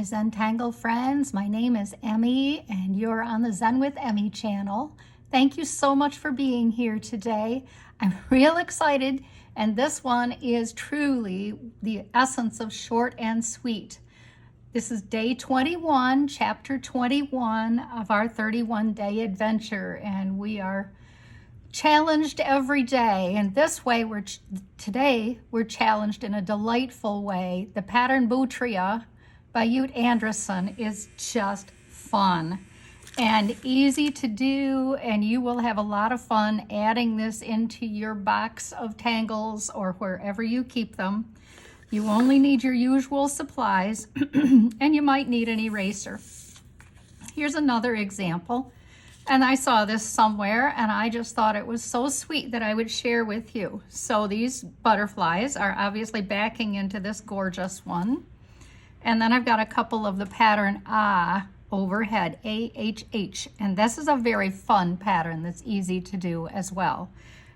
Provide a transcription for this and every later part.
my Zen Tangle friends. My name is Emmy and you're on the Zen with Emmy channel. Thank you so much for being here today. I'm real excited, and this one is truly the essence of short and sweet. This is day 21, chapter 21 of our 31-day adventure, and we are challenged every day. And this way, today we're challenged in a delightful way. The pattern Butria by Ute Andersen is just fun and easy to do, and you will have a lot of fun adding this into your box of tangles or wherever you keep them. You only need your usual supplies and you might need an eraser. Here's another example. And I saw this somewhere and I just thought it was so sweet that I would share with you. So these butterflies are obviously backing into this gorgeous one. And then I've got a couple of the pattern overhead, AHH. And this is a very fun pattern that's easy to do as well.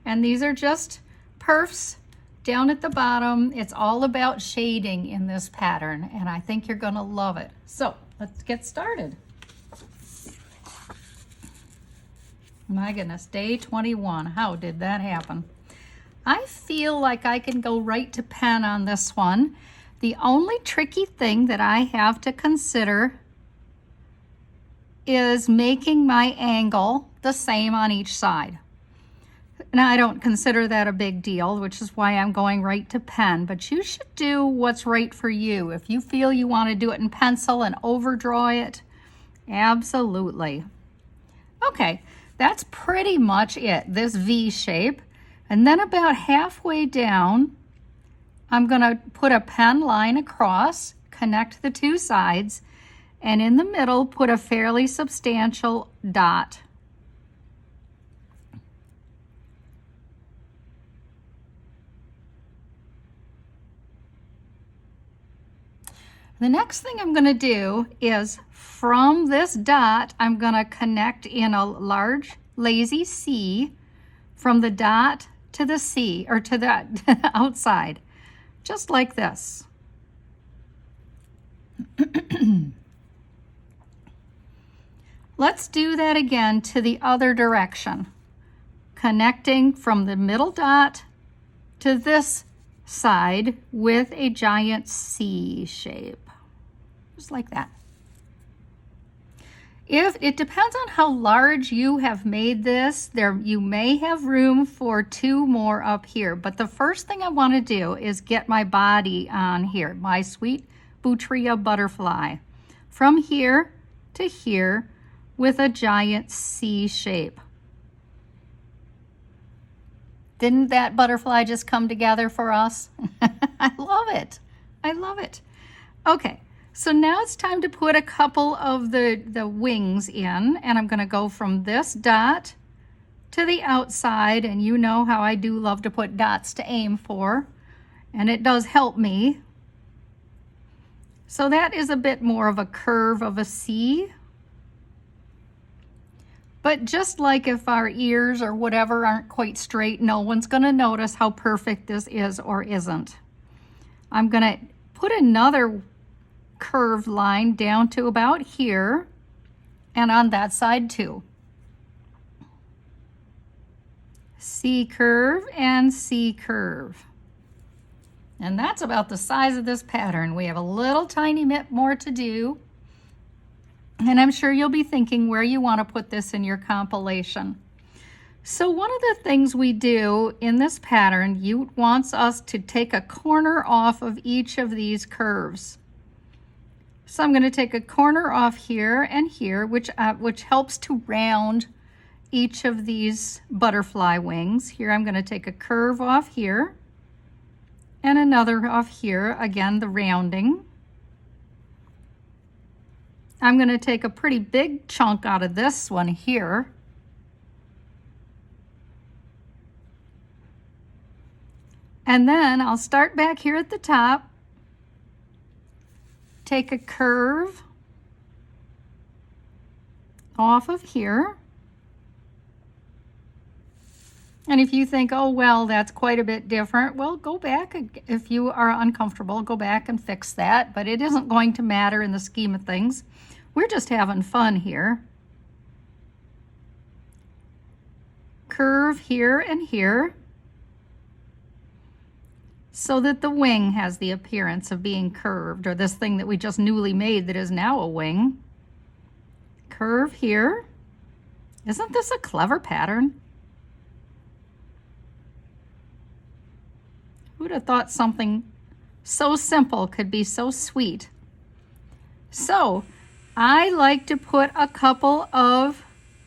And these are just perfs down at the bottom. It's all about shading in this pattern, and I think you're gonna love it. So let's get started. My goodness, day 21, how did that happen? I feel like I can go right to pen on this one. The only tricky thing that I have to consider is making my angle the same on each side. Now, I don't consider that a big deal, which is why I'm going right to pen, but you should do what's right for you. If you feel you want to do it in pencil and overdraw it, absolutely. Okay. That's pretty much it, this V shape. And then about halfway down, I'm gonna put a pen line across, connect the two sides, and in the middle, put a fairly substantial dot. The next thing I'm gonna do is from this dot, I'm gonna connect in a large lazy C from the dot to the C, or to the outside, just like this. Let's do that again to the other direction, connecting from the middle dot to this side with a giant C shape, just like that. If it depends on how large you have made this, you may have room for two more up here. But the first thing I want to do is get my body on here, my sweet Butria butterfly, from here to here with a giant C shape. Didn't that butterfly just come together for us? I love it. I love it. Okay. So now it's time to put a couple of the wings in, and I'm gonna go from this dot to the outside, and you know how I do love to put dots to aim for, and it does help me. So that is a bit more of a curve of a C. But just like if our ears or whatever aren't quite straight, no one's gonna notice how perfect this is or isn't. I'm gonna put another curved line down to about here, and on that side too. C curve and C curve. And that's about the size of this pattern. We have a little tiny bit more to do, and I'm sure you'll be thinking where you want to put this in your compilation. So one of the things we do in this pattern, Ute wants us to take a corner off of each of these curves. So I'm going to take a corner off here and here, which helps to round each of these butterfly wings. Here I'm going to take a curve off here and another off here, again the rounding. I'm going to take a pretty big chunk out of this one here. And then I'll start back here at the top, take a curve off of here, And if you think, oh, well, that's quite a bit different, well, go back. If you are uncomfortable, go back and fix that. But it isn't going to matter in the scheme of things. We're just having fun here. Curve here and here so that the wing has the appearance of being curved, or this thing that we just newly made that is now a wing. Curve here. Isn't this a clever pattern? Who'd have thought something so simple could be so sweet? So I like to put a couple of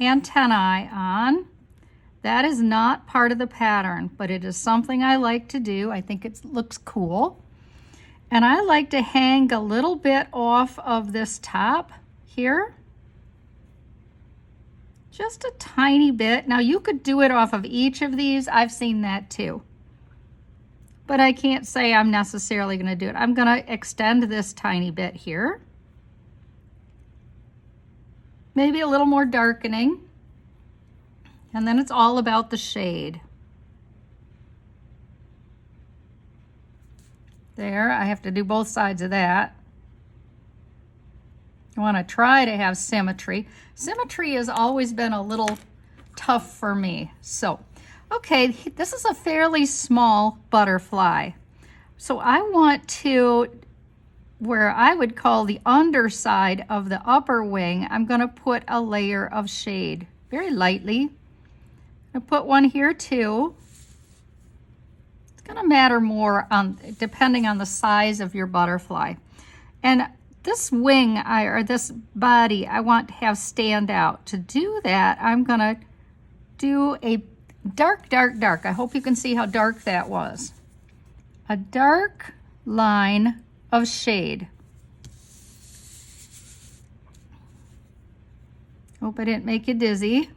antennae on. That is not part of the pattern, but it is something I like to do. I think it looks cool. And I like to hang a little bit off of this top here. Just a tiny bit. Now you could do it off of each of these. I've seen that too. But I can't say I'm necessarily going to do it. I'm going to extend this tiny bit here. Maybe a little more darkening. And then it's all about the shade. There, I have to do both sides of that. I want to try to have symmetry. Symmetry has always been a little tough for me. So, okay, this is a fairly small butterfly. So I want to, where I would call the underside of the upper wing, I'm going to put a layer of shade very lightly. I'm going to put one here too. It's going to matter more depending on the size of your butterfly. And this wing, or this body, I want to have stand out. To do that, I'm going to do a dark, dark, dark. I hope you can see how dark that was. A dark line of shade. Hope I didn't make you dizzy.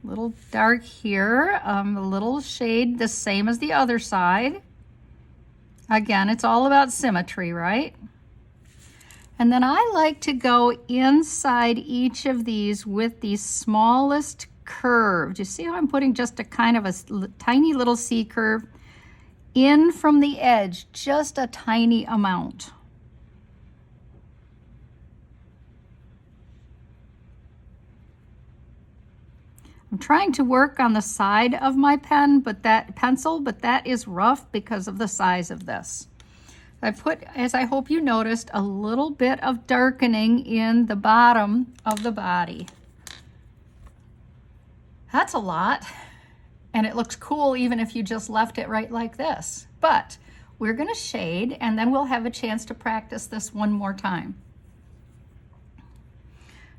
A little dark here, a little shade the same as the other side. Again, it's all about symmetry, right? And then I like to go inside each of these with the smallest curve. Do you see how I'm putting just a kind of a tiny little C curve in from the edge, just a tiny amount. I'm trying to work on the side of my pen, but that is rough because of the size of this. I put, as I hope you noticed, a little bit of darkening in the bottom of the body. That's a lot, and it looks cool even if you just left it right like this. But we're going to shade, and then we'll have a chance to practice this one more time.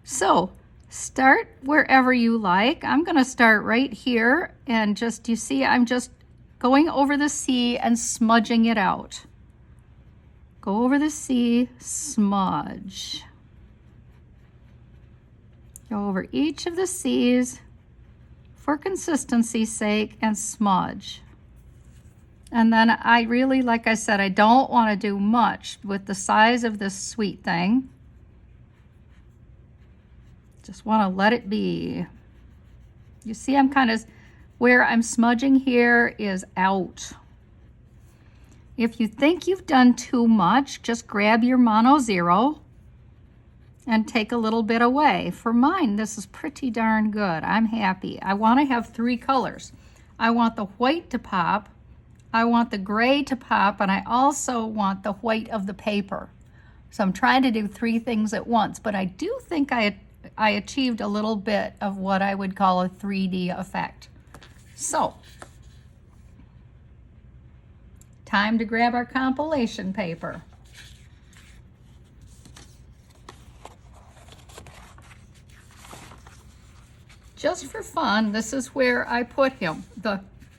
So start wherever you like. I'm going to start right here, and just, you see, I'm just going over the C and smudging it out. Go over the C, smudge. Go over each of the C's for consistency's sake and smudge. And then I really, like I said, I don't want to do much with the size of this sweet thing. Just want to let it be. You see, I'm kind of, where I'm smudging here is out. If you think you've done too much, just grab your mono zero and take a little bit away. For mine, this is pretty darn good. I'm happy. I want to have 3 colors. I want the white to pop, I want the gray to pop, and I also want the white of the paper. So I'm trying to do 3 things at once, but I do think I achieved a little bit of what I would call a 3D effect. So, time to grab our compilation paper. Just for fun, this is where I put him.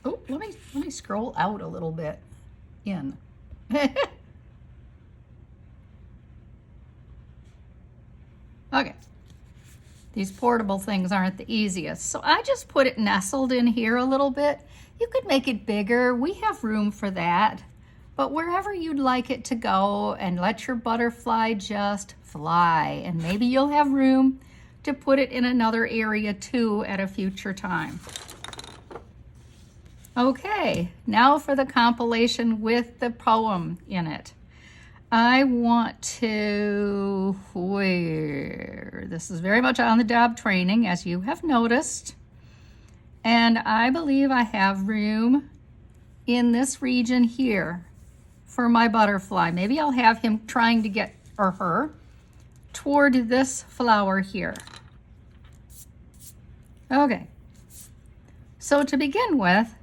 Oh, let me scroll out a little bit in. Okay. These portable things aren't the easiest. So I just put it nestled in here a little bit. You could make it bigger. We have room for that. But wherever you'd like it to go, and let your butterfly just fly. And maybe you'll have room to put it in another area too at a future time. Okay, now for the compilation with the poem in it. I want to, where this is very much on the job training, as you have noticed. And I believe I have room in this region here for my butterfly. Maybe I'll have him trying to get, or her, toward this flower here. Okay, so to begin with,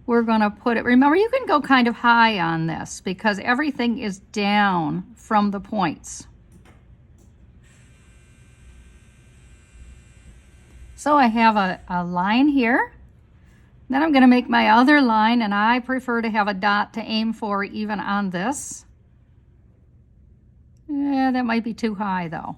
we're going to put it, remember you can go kind of high on this because everything is down from the points. So I have a line here. Then I'm going to make my other line, and I prefer to have a dot to aim for even on this. Yeah, that might be too high though.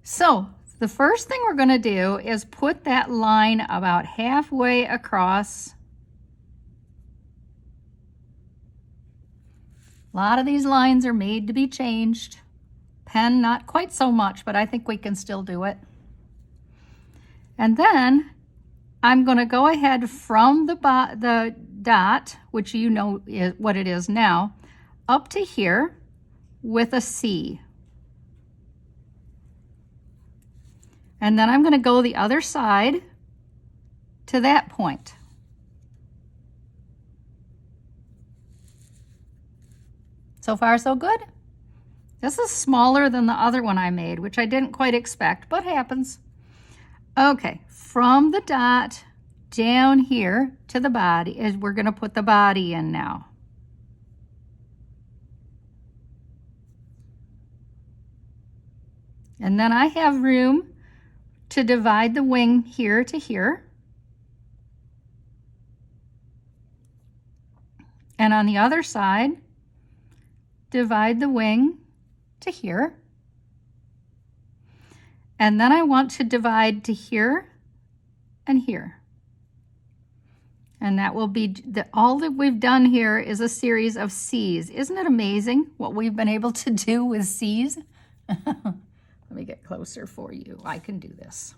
So the first thing we're going to do is put that line about halfway across. A lot of these lines are made to be changed. Pen, not quite so much, but I think we can still do it. And then I'm going to go ahead from the dot, which you know is what it is now, up to here with a C. And then I'm going to go the other side to that point. So far, so good. This is smaller than the other one I made, which I didn't quite expect, but happens. Okay, from the dot down here to the body is we're going to put the body in now. And then I have room to divide the wing here to here. And on the other side, divide the wing to here. And then I want to divide to here and here. And that will be, all that we've done here is a series of C's. Isn't it amazing what we've been able to do with C's? Let me get closer for you. I can do this.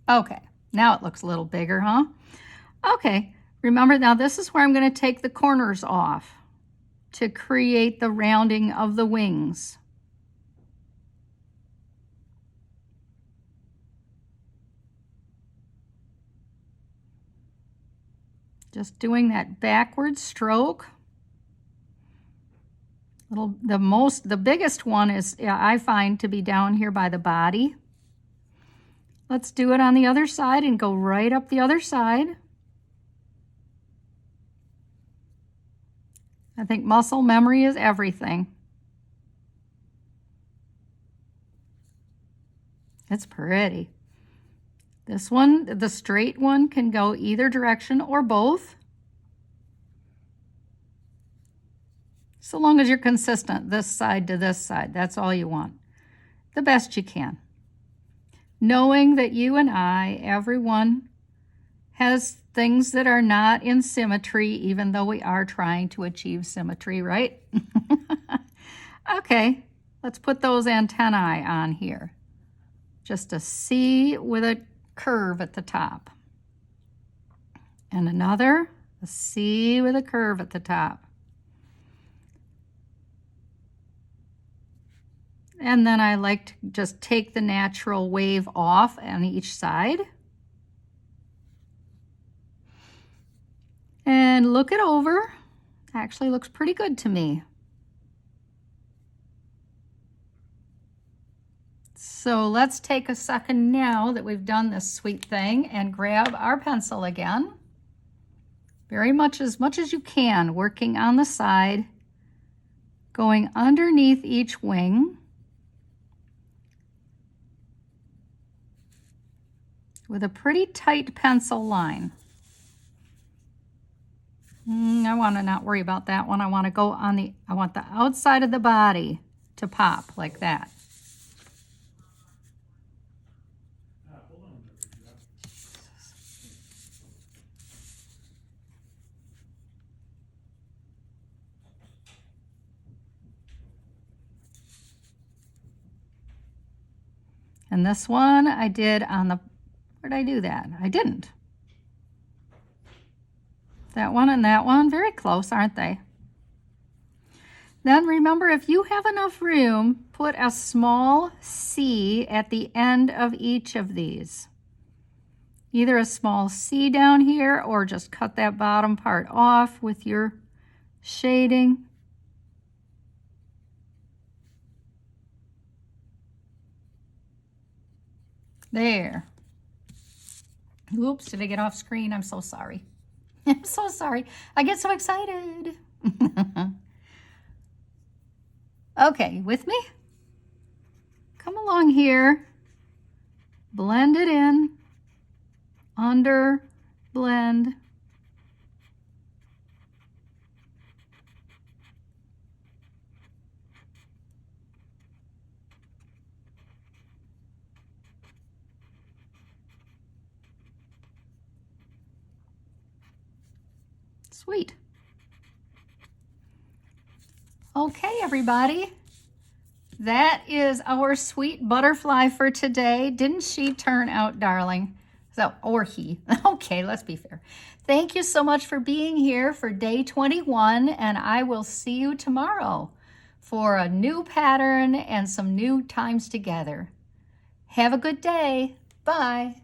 Okay, now it looks a little bigger, huh? Okay, remember now this is where I'm going to take the corners off to create the rounding of the wings. Just doing that backward stroke. The biggest one is, I find, to be down here by the body. Let's do it on the other side and go right up the other side. I think muscle memory is everything. It's pretty. This one, the straight one, can go either direction or both. So long as you're consistent, this side to this side, that's all you want. The best you can. Knowing that you and I, everyone, has things that are not in symmetry, even though we are trying to achieve symmetry, right? Okay, let's put those antennae on here. Just a C with a curve at the top. And another, a C with a curve at the top. And then I like to just take the natural wave off on each side. And look it over. Actually looks pretty good to me. So let's take a second now that we've done this sweet thing and grab our pencil again. Very much as you can, working on the side, going underneath each wing. With a pretty tight pencil line. I want to not worry about that one. I want to go on I want the outside of the body to pop like that. And this one I did on the Or did I do that? I didn't. That one and that one, very close, aren't they? Then remember, if you have enough room, put a small C at the end of each of these. Either a small C down here or just cut that bottom part off with your shading. There. Oops, did I get off screen? I'm so sorry. I'm so sorry. I get so excited. Okay, with me? Come along here. Blend it in. Under, blend. Sweet. Okay, everybody. That is our sweet butterfly for today. Didn't she turn out darling? So, or he. Okay, let's be fair. Thank you so much for being here for day 21, and I will see you tomorrow for a new pattern and some new times together. Have a good day. Bye.